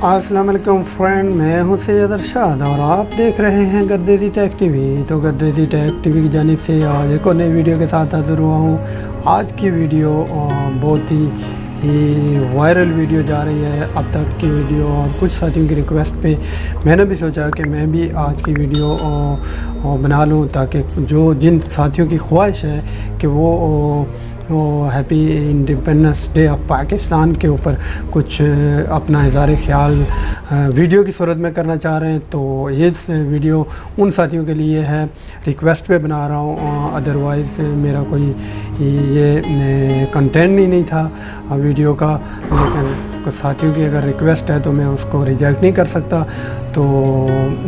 अस्सलाम वालेकुम फ्रेंड, मैं हूं सैयद अरशाद और आप देख रहे हैं गद्देसी टेक टीवी। तो गद्देसी टेक टीवी की जानिब से आज एक और नई वीडियो के साथ हाज़िर हुआ हूं। आज की वीडियो बहुत ही वायरल वीडियो जा रही है अब तक की वीडियो, और कुछ साथियों की रिक्वेस्ट पे मैंने भी सोचा कि मैं भी आज की वीडियो बना लूं, ताकि जो जिन साथियों की ख्वाहिश है कि वो happy independence day of Pakistan के ऊपर कुछ अपना इज़हार ख्याल वीडियो की सूरत में करना चाह रहे हैं, तो ये वीडियो उन साथियों के लिए है। रिक्वेस्ट पे बना रहा हूँ, अदरवाइज़ मेरा कोई ये कंटेंट ही नहीं था वीडियो का, लेकिन कुछ साथियों की अगर रिक्वेस्ट है तो मैं उसको रिजेक्ट नहीं कर सकता। तो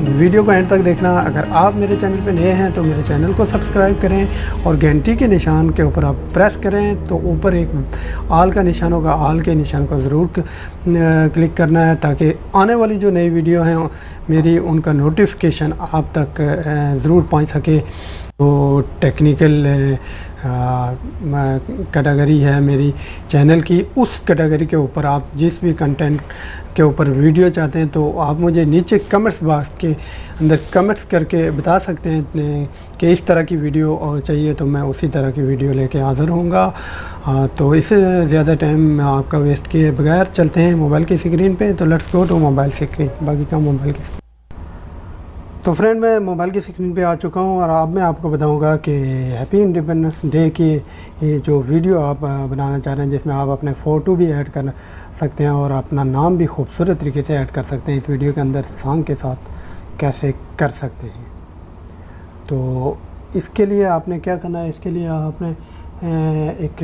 वीडियो को एंड तक देखना। अगर आप मेरे चैनल पे नए हैं तो मेरे चैनल को सब्सक्राइब करें और घंटी के निशान के ऊपर आप प्रेस करें तो ऊपर एक आल का निशान होगा, आल के निशान को ज़रूर क्लिक करना है, ताकि आने वाली जो नई वीडियो हैं मेरी उनका नोटिफिकेशन आप तक ज़रूर पहुंच सके। तो टेक्निकल कैटेगरी है मेरी चैनल की, उस कैटेगरी के ऊपर आप जिस भी कंटेंट के ऊपर वीडियो चाहते हैं तो आप मुझे नीचे कमेंट्स बॉक्स के अंदर कमेंट्स करके बता सकते हैं कि इस तरह की वीडियो चाहिए, तो मैं उसी तरह की वीडियो लेके हाज़िर होऊंगा। तो इससे ज़्यादा टाइम आपका वेस्ट किए बगैर चलते हैं मोबाइल की स्क्रीन पे। तो let's go to mobile screen. बाकी का मोबाइल की तो फ्रेंड, मैं मोबाइल की स्क्रीन पे आ चुका हूँ और अब मैं आपको बताऊंगा कि हैप्पी इंडिपेंडेंस डे की ये जो वीडियो आप बनाना चाह रहे हैं, जिसमें आप अपने फ़ोटो भी ऐड कर सकते हैं और अपना नाम भी खूबसूरत तरीके से ऐड कर सकते हैं, इस वीडियो के अंदर सॉन्ग के साथ कैसे कर सकते हैं। तो इसके लिए आपने क्या करना है, इसके लिए आपने एक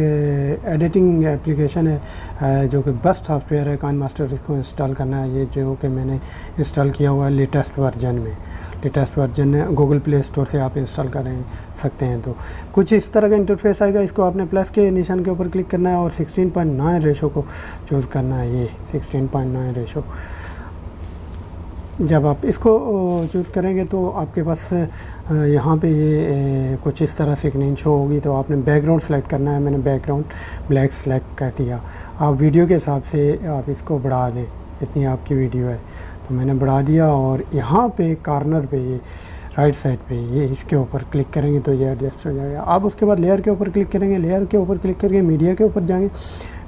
एडिटिंग एप्लीकेशन है जो कि बेस्ट सॉफ्टवेयर है, काइन मास्टर, इसको इंस्टॉल करना है। ये जो कि मैंने इंस्टॉल किया हुआ है लेटेस्ट वर्जन में, लेटेस्ट वर्जन है, गूगल प्ले स्टोर से आप इंस्टॉल कर सकते हैं। तो कुछ इस तरह का इंटरफेस आएगा। इसको आपने प्लस के निशान के ऊपर क्लिक करना है और 16:9 रेशो को चूज़ करना है। ये 16:9 रेशो जब आप इसको चूज़ करेंगे तो आपके पास यहाँ पे ये कुछ इस तरह से स्क्रीन शो होगी। तो आपने बैकग्राउंड सेलेक्ट करना है। मैंने बैकग्राउंड ब्लैक सेलेक्ट कर दिया। आप वीडियो के हिसाब से आप इसको बढ़ा दें, इतनी आपकी वीडियो है तो मैंने बढ़ा दिया। और यहाँ पे कॉर्नर पे ये राइट साइड पे ये इसके ऊपर क्लिक करेंगे तो ये एडजस्ट हो जाएगा। आप उसके बाद लेयर के ऊपर क्लिक करेंगे, लेयर के ऊपर क्लिक करके मीडिया के ऊपर जाएंगे।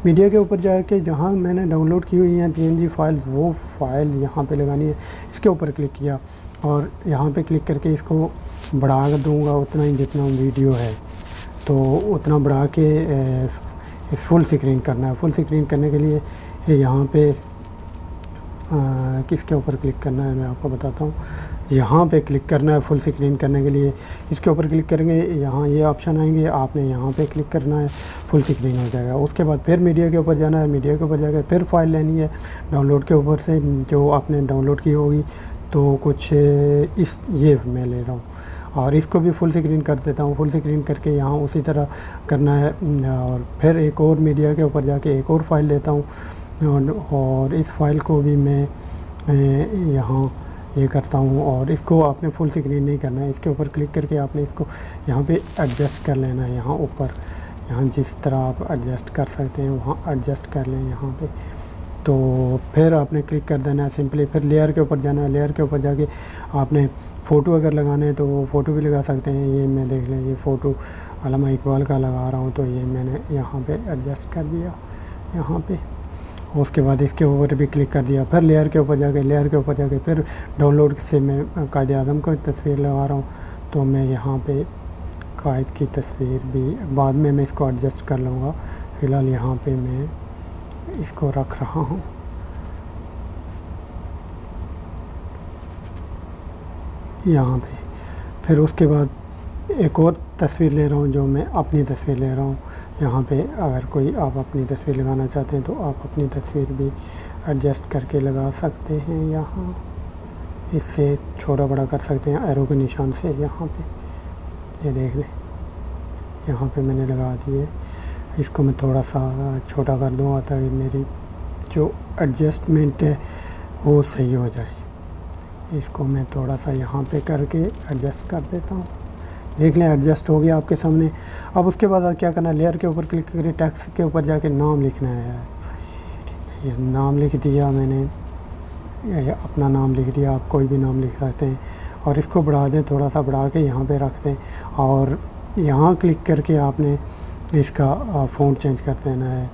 मीडिया के ऊपर जाके जहाँ मैंने डाउनलोड की हुई है PNG फाइल, वो फाइल यहाँ पे लगानी है। इसके ऊपर क्लिक किया और यहाँ पे क्लिक करके इसको बढ़ा दूँगा उतना ही जितना वीडियो है, तो उतना बढ़ा के फुल स्क्रीन करना है। फुल स्क्रीन करने के लिए यहाँ पे किसके ऊपर क्लिक करना है मैं आपको बताता हूँ। यहाँ पे क्लिक करना है फुल स्क्रीन करने के लिए। इसके ऊपर क्लिक करेंगे, यहाँ ये ऑप्शन आएंगे, आपने यहाँ पे क्लिक करना है, फुल स्क्रीन हो जाएगा। उसके बाद फिर मीडिया के ऊपर जाना है। मीडिया के ऊपर जाकर फिर फाइल लेनी है डाउनलोड के ऊपर से, जो आपने डाउनलोड की होगी। तो कुछ इस ये मैं ले रहा हूँ और इसको भी फुल स्क्रीन कर देता हूँ। फुल स्क्रीन करके यहाँ उसी तरह करना है और फिर एक और मीडिया के ऊपर जाके एक और फाइल लेता हूँ और इस फाइल को भी मैं यहाँ ये करता हूँ। और इसको आपने फुल स्क्रीन नहीं करना है। इसके ऊपर क्लिक करके आपने इसको यहाँ पे एडजस्ट कर लेना है। यहाँ ऊपर यहाँ जिस तरह आप एडजस्ट कर सकते हैं वहाँ एडजस्ट कर लें यहाँ पे। तो फिर आपने क्लिक कर देना है सिंपली। फिर लेयर के ऊपर जाना है। लेयर के ऊपर जाके आपने फ़ोटो अगर लगाने हैं तो वो फ़ोटो भी लगा सकते हैं। ये मैं देख लें, ये फ़ोटो अल्लामा इकबाल का लगा रहा हूँ, तो ये मैंने यहाँ पे एडजस्ट कर दिया यहाँ पे। उसके बाद इसके ऊपर भी क्लिक कर दिया। फिर लेयर के ऊपर जाके फिर डाउनलोड से मैं कायद आज़म की तस्वीर लगा रहा हूँ, तो मैं यहाँ पे कायद की तस्वीर भी बाद में मैं इसको एडजस्ट कर लूँगा। फ़िलहाल यहाँ पे मैं इसको रख रहा हूँ। यहाँ पे फिर उसके बाद एक और तस्वीर ले रहा हूँ, जो मैं अपनी तस्वीर ले रहा हूँ। यहाँ पे अगर कोई आप अपनी तस्वीर लगाना चाहते हैं तो आप अपनी तस्वीर भी एडजस्ट करके लगा सकते हैं। यहाँ इससे छोटा बड़ा कर सकते हैं एरो के निशान से। यहाँ पे ये देख लें, यहाँ पे मैंने लगा दिए। इसको मैं थोड़ा सा छोटा कर दूँगा ताकि मेरी जो एडजस्टमेंट है वो सही हो जाए। इसको मैं थोड़ा सा यहाँ पे करके एडजस्ट कर देता हूँ। देख लें एडजस्ट हो गया आपके सामने। अब उसके बाद क्या करना है, लेयर के ऊपर क्लिक करके टेक्स्ट के ऊपर जाके नाम लिखना है। ये नाम लिख दिया मैंने अपना नाम लिख दिया, आप कोई भी नाम लिख सकते हैं। और इसको बढ़ा दें, थोड़ा सा बढ़ा के यहाँ पे रख दें और यहाँ क्लिक करके आपने इसका फ़ॉन्ट चेंज कर देना है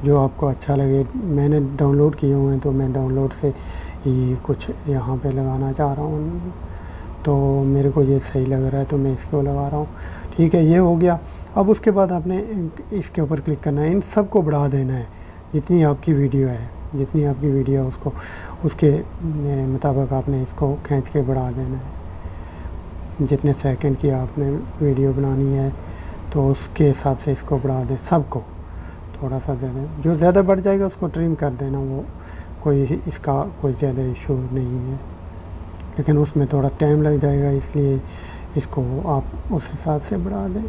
जो आपको अच्छा लगे। मैंने डाउनलोड किए हुए हैं तो मैं डाउनलोड से ही कुछ यहाँ पे लगाना चाह रहा हूँ, तो मेरे को ये सही लग रहा है तो मैं इसको लगा रहा हूँ। ठीक है, ये हो गया। अब उसके बाद आपने इसके ऊपर क्लिक करना है, इन सब को बढ़ा देना है जितनी आपकी वीडियो है, जितनी आपकी वीडियो है उसको उसके मुताबिक आपने इसको खींच के बढ़ा देना है। जितने सेकंड की आपने वीडियो बनानी है तो उसके हिसाब से इसको बढ़ा दें सबको, थोड़ा सा ज़्यादा। जो ज़्यादा बढ़ जाएगा उसको ट्रिम कर देना, वो इसका कोई ज़्यादा इशू नहीं है, लेकिन उसमें थोड़ा टाइम लग जाएगा, इसलिए इसको आप उस हिसाब से बढ़ा दें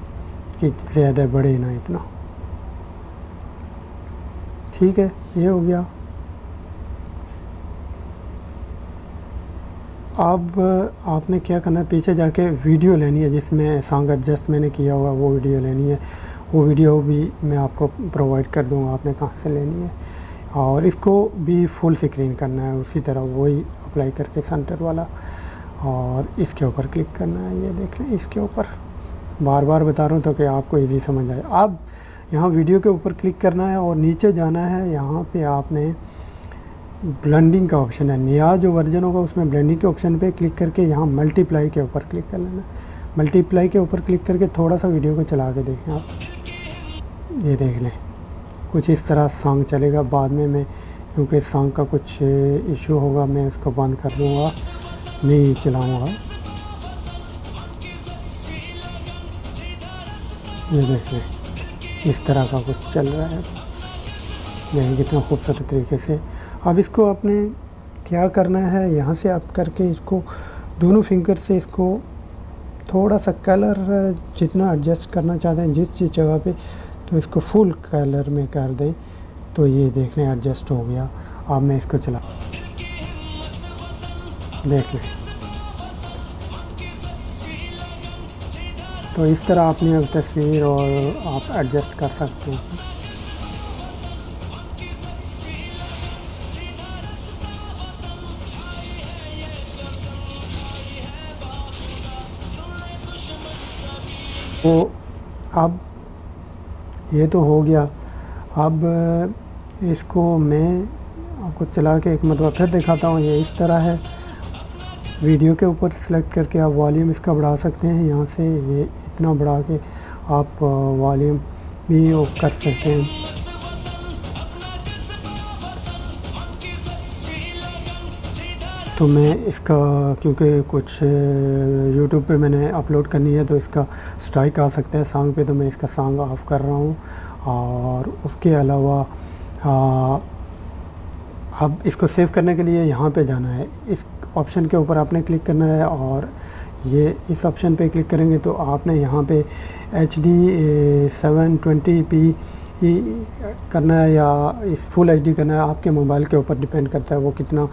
कि ज़्यादा बढ़े ना इतना। ठीक है, ये हो गया। अब आपने क्या करना है, पीछे जाके वीडियो लेनी है जिसमें सॉन्ग एडजस्ट मैंने किया हुआ, वो वीडियो लेनी है। वो वीडियो भी मैं आपको प्रोवाइड कर दूंगा, आपने कहाँ से लेनी है। और इसको भी फुल स्क्रीन करना है उसी तरह, वही अप्लाई करके सेंटर वाला, और इसके ऊपर क्लिक करना है। ये देख लें, इसके ऊपर बार बार बता रहा हूँ ताकि आपको इजी समझ आए। अब यहाँ वीडियो के ऊपर क्लिक करना है और नीचे जाना है। यहाँ पे आपने ब्लेंडिंग का ऑप्शन है, नया जो वर्जन होगा उसमें ब्लेंडिंग के ऑप्शन पे क्लिक करके यहाँ मल्टीप्लाई के ऊपर क्लिक कर लेना। मल्टीप्लाई के ऊपर क्लिक करके थोड़ा सा वीडियो को चला के देखें आप, ये देख लें कुछ इस तरह सॉन्ग चलेगा। बाद में मैं क्योंकि सॉन्ग का कुछ इशू होगा मैं इसको बंद कर दूँगा, नहीं चलाऊँगा। ये देख लें इस तरह का कुछ चल रहा है, देखिए कितना खूबसूरत तरीके से। अब इसको आपने क्या करना है, यहाँ से आप करके इसको दोनों फिंगर से इसको थोड़ा सा कलर जितना एडजस्ट करना चाहते हैं जिस जगह पे, तो इसको फुल कलर में कर दें। तो ये देख लें एडजस्ट हो गया। अब मैं इसको चला, देख लें। तो इस तरह आपने अब तस्वीर और आप एडजस्ट कर सकते हैं। तो अब ये तो हो गया। अब इसको मैं आपको चला के एक मरतबा फिर दिखाता हूँ। ये इस तरह है, वीडियो के ऊपर सेलेक्ट करके आप वॉल्यूम इसका बढ़ा सकते हैं। यहाँ से ये इतना बढ़ा के आप वॉल्यूम भी ऑफ कर सकते हैं। तो मैं इसका क्योंकि कुछ यूट्यूब पे मैंने अपलोड करनी है तो इसका स्ट्राइक आ सकता है सॉन्ग पे, तो मैं इसका सॉन्ग ऑफ कर रहा हूँ। और उसके अलावा अब इसको सेव करने के लिए यहाँ पे जाना है, इस ऑप्शन के ऊपर आपने क्लिक करना है और ये इस ऑप्शन पे क्लिक करेंगे तो आपने यहाँ पे HD 720p करना है या इस फुल HD करना है, आपके मोबाइल के ऊपर डिपेंड करता है वो कितना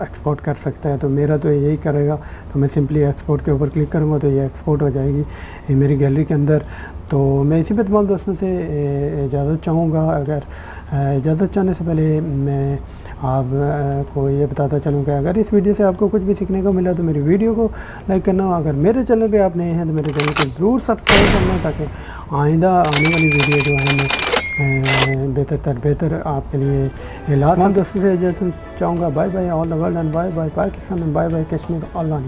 एक्सपोर्ट कर सकता है। तो मेरा तो यही करेगा, तो मैं सिंपली एक्सपोर्ट के ऊपर क्लिक करूँगा तो ये एक्सपोर्ट हो जाएगी मेरी गैलरी के अंदर। तो मैं इसी पे तमाम दोस्तों से इजाज़त चाहूँगा। अगर इजाज़त चाहने से पहले मैं आपको ये बताता चलूँ कि अगर इस वीडियो से आपको कुछ भी सीखने को मिला तो मेरी वीडियो को लाइक करना। अगर मेरे चैनल पे आप नए हैं तो मेरे चैनल को ज़रूर सब्सक्राइब करना, ताकि आइंदा आने वाली वीडियो जो है मैं बेहतर आपके लिए लास्ट दोस्तों से इजाज़त चाहूँगा। Bye bye all the world and bye bye Pakistan and bye bye Kashmir. Allah.